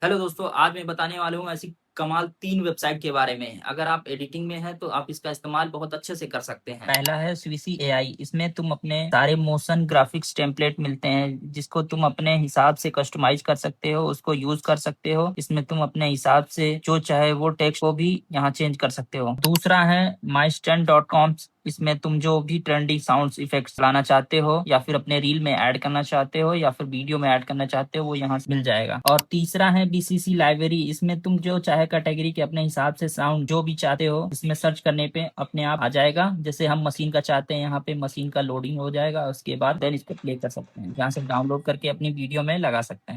Hello दोस्तों, आज मैं बताने वाला हूँ ऐसी कमाल 3 वेबसाइट के बारे में। अगर आप एडिटिंग में हैं तो आप इसका इस्तेमाल बहुत अच्छे से कर सकते हैं। पहला है स्विसी एआई। इसमें तुम अपने सारे मोशन ग्राफिक्स टेम्पलेट मिलते हैं जिसको तुम अपने हिसाब से कस्टमाइज कर सकते हो, उसको यूज कर सकते हो। इसमें तुम अपने हिसाब से जो चाहे वो टेक्स्ट को भी यहाँ चेंज कर सकते हो। दूसरा है mystand.com। इसमें तुम जो भी ट्रेंडिंग साउंड इफेक्ट्स लाना चाहते हो या फिर अपने रील में ऐड करना चाहते हो या फिर वीडियो में ऐड करना चाहते हो वो यहाँ से मिल जाएगा। और तीसरा है बीसीसी लाइब्रेरी। इसमें तुम जो चाहे कैटेगरी के अपने हिसाब से साउंड जो भी चाहते हो इसमें सर्च करने पे अपने आप आ जाएगा। जैसे हम मशीन का चाहते हैं, यहाँ पे मशीन का लोडिंग हो जाएगा, उसके बाद देन इसको प्ले कर सकते हैं, यहाँ से डाउनलोड करके अपनी वीडियो में लगा सकते हैं।